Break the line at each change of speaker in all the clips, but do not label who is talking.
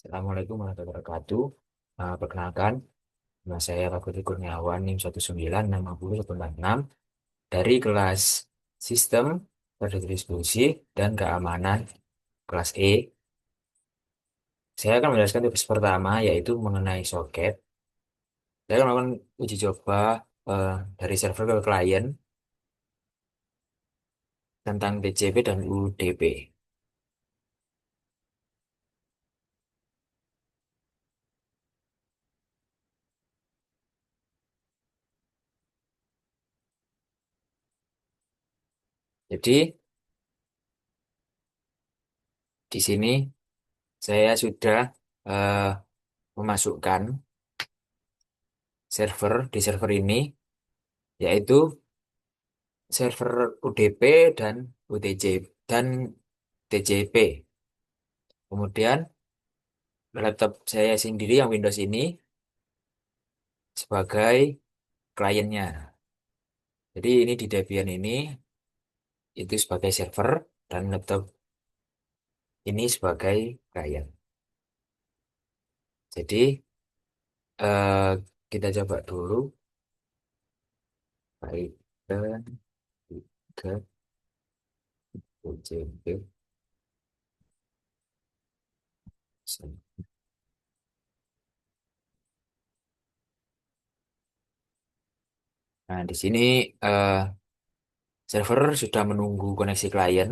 Assalamualaikum warahmatullahi wabarakatuh. Perkenalkan, nama saya Fakulti Kurniawan NIM 1960146 dari kelas Sistem Terdistribusi dan Keamanan kelas E. Saya akan menjelaskan tips pertama yaitu mengenai soket. Saya akan melakukan uji coba eh, dari server ke klien tentang TCP dan UDP. Jadi di sini saya sudah eh, memasukkan server di server ini yaitu server UDP dan UTJ dan TJP. Kemudian laptop saya sendiri yang Windows ini sebagai kliennya. Jadi ini di Debian ini itu sebagai server dan laptop ini sebagai klien. Jadi eh, kita coba dulu Python tiga UJB. Nah, di sini eh, server sudah menunggu koneksi klien.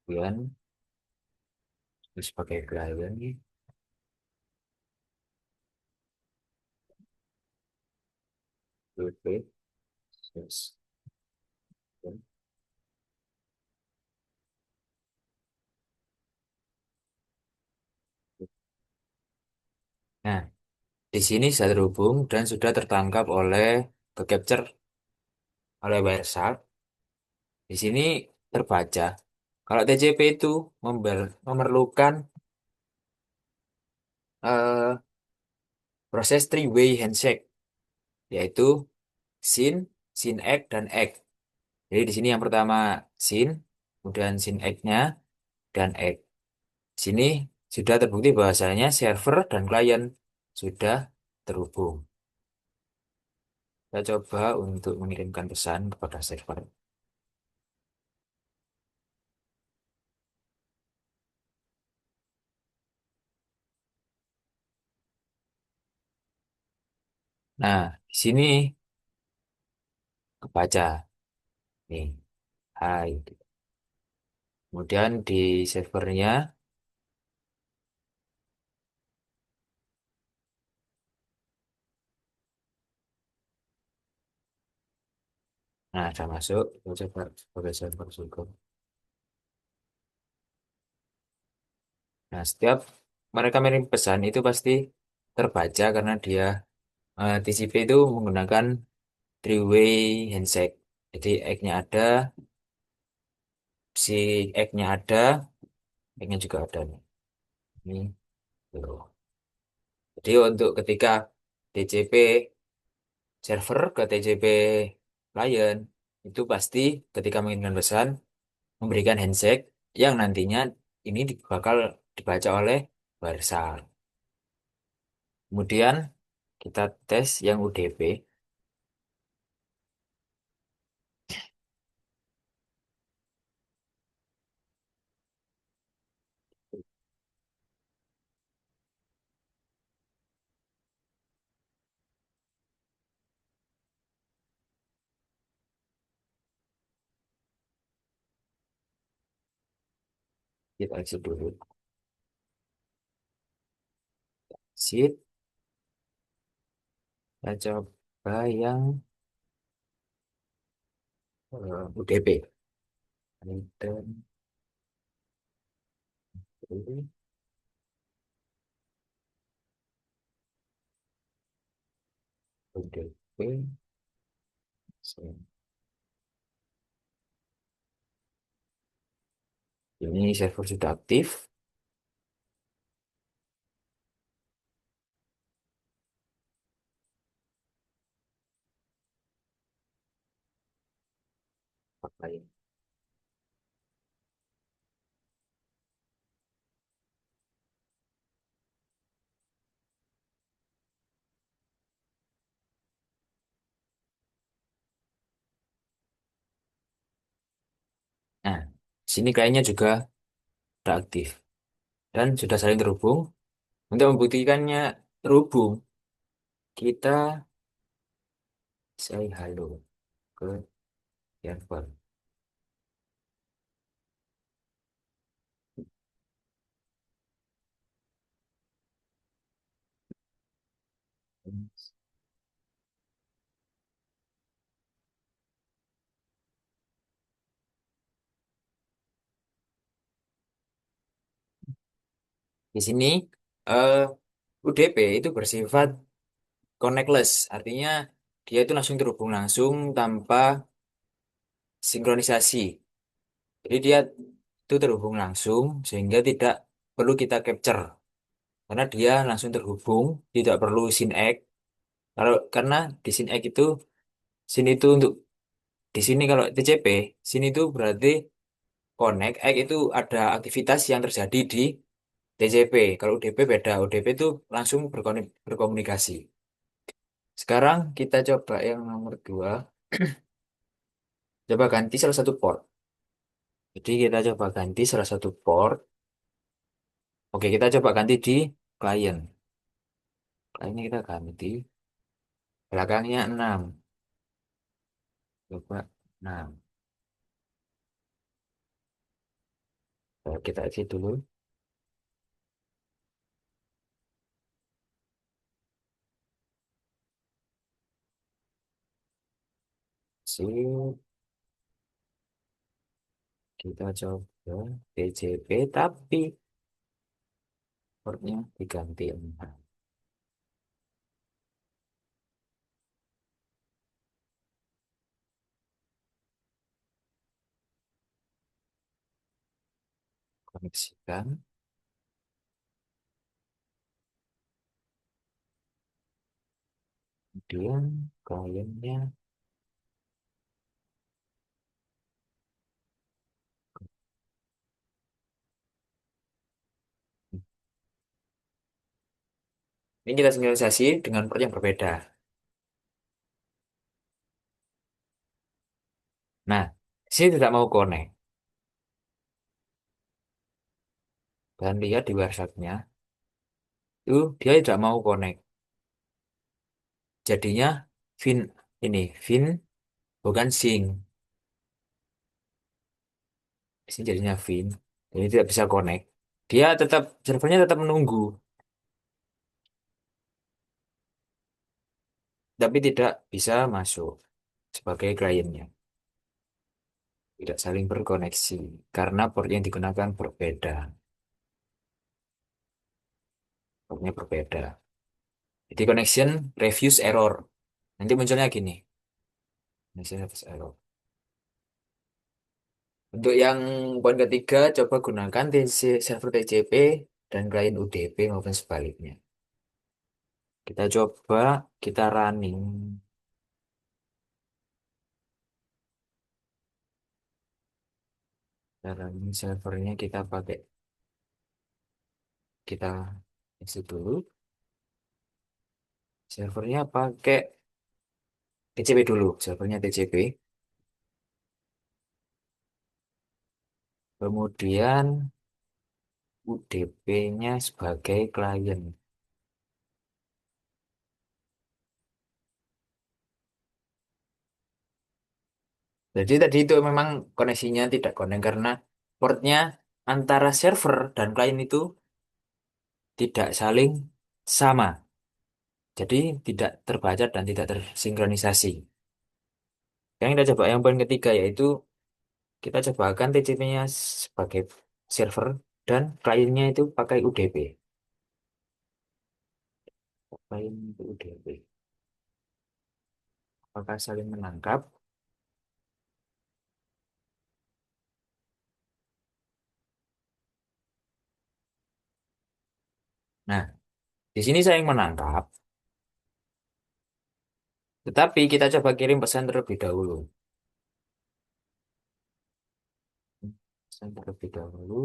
Kemudian sebagai klien UDP. Yes. Nah, di sini sudah terhubung dan sudah tertangkap oleh capture oleh Wireshark. Di sini terbaca kalau TCP itu memerlukan eh, proses three-way handshake yaitu SYN, SYN-ACK dan ACK. Jadi di sini yang pertama SYN, kemudian SYN-ACK-nya dan ACK. Di sini sudah terbukti bahwasanya server dan klien sudah terhubung. Kita coba untuk mengirimkan pesan kepada server. Nah, di sini kebaca nih, hai. Kemudian di servernya, nah sudah masuk. Kita coba sebagai server juga. Nah, setiap mereka mengirim pesan itu pasti terbaca karena dia TCP itu menggunakan three-way handshake. Jadi egg-nya ada, si egg-nya ada, egg-nya juga ada nih. Ini tuh. Jadi untuk ketika TCP server ke TCP client itu pasti ketika mengirimkan pesan memberikan handshake yang nantinya ini bakal dibaca oleh Wireshark. Kemudian kita tes yang UDP. Kita exit dulu. Exit. Kita coba yang UDP. Enter. UDP. Ini server sudah aktif. Pakai. Nah, sini kayaknya juga sudah aktif dan sudah saling terhubung. Untuk membuktikannya terhubung, kita say halo ke server. Di sini eh, UDP itu bersifat connectless, artinya dia itu langsung terhubung langsung tanpa sinkronisasi. Jadi dia itu terhubung langsung sehingga tidak perlu kita capture karena dia langsung terhubung, tidak perlu synchronize. Karena di synchronize itu sini itu untuk di sini kalau TCP sini itu berarti connect egg itu ada aktivitas yang terjadi di TCP. Kalau UDP beda, UDP itu langsung berkomunikasi. Sekarang kita coba yang nomor dua. Coba ganti salah satu port. Jadi kita coba ganti salah satu port. Oke, kita coba ganti di klien. Kliennya kita ganti. Belakangnya 6. Coba 6. Kita isi dulu. Sip. Kita coba TCP tapi portnya diganti 6. Koneksikan. Kemudian kliennya. Ini kita sinkronisasi dengan port yang berbeda. Nah, sini tidak mau connect. Dan lihat di WhatsApp-nya, itu dia tidak mau connect. Jadinya fin ini fin bukan sing. Sini jadinya fin. Jadi tidak bisa connect. Dia tetap servernya tetap menunggu, tapi tidak bisa masuk sebagai kliennya. Tidak saling berkoneksi karena port yang digunakan berbeda. Portnya berbeda. Jadi connection refuse error. Nanti munculnya gini. Connection refuse error. Untuk yang poin ketiga, coba gunakan server TCP dan klien UDP maupun sebaliknya. Kita coba, kita running. Kita running servernya kita pakai, kita isi dulu. Servernya pakai TCP dulu, servernya TCP. Kemudian UDP-nya sebagai klien. Jadi tadi itu memang koneksinya tidak connect karena portnya antara server dan klien itu tidak saling sama. Jadi tidak terbaca dan tidak tersinkronisasi. Yang kita coba yang poin ketiga yaitu kita cobakan TCP-nya sebagai server dan kliennya itu pakai UDP. Klien itu UDP. Apakah saling menangkap? Nah, di sini saya yang menangkap, tetapi kita coba kirim pesan terlebih dahulu. Pesan terlebih dahulu.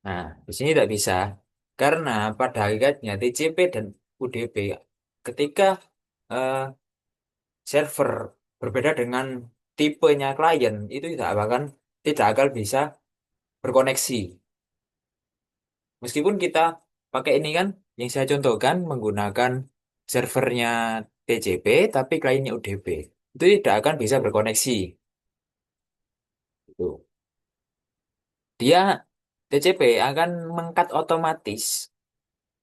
Nah, di sini tidak bisa. Karena pada hakikatnya TCP dan UDP ketika eh, server berbeda dengan tipenya klien itu tidak akan bisa berkoneksi. Meskipun kita pakai ini kan yang saya contohkan menggunakan servernya TCP tapi kliennya UDP. Itu tidak akan bisa berkoneksi. Gitu. Dia TCP akan mengkat otomatis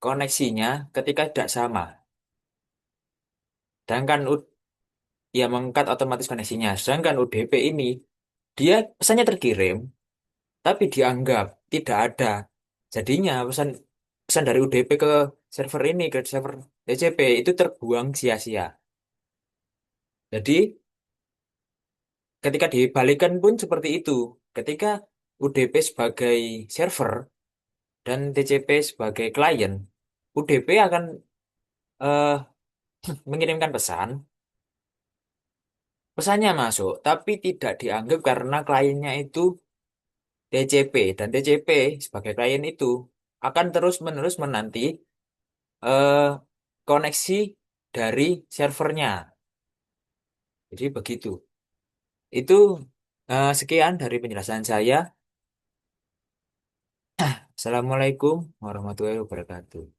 koneksinya ketika tidak sama. Sedangkan ya mengkat otomatis koneksinya. Sedangkan UDP ini dia pesannya terkirim tapi dianggap tidak ada. Jadinya pesan pesan dari UDP ke server ini ke server TCP itu terbuang sia-sia. Jadi ketika dibalikan pun seperti itu. Ketika UDP sebagai server dan TCP sebagai klien, UDP akan eh, mengirimkan pesan, pesannya masuk, tapi tidak dianggap karena kliennya itu TCP dan TCP sebagai klien itu akan terus-menerus menanti eh, koneksi dari servernya. Jadi begitu. Itu sekian dari penjelasan saya. Assalamualaikum warahmatullahi wabarakatuh.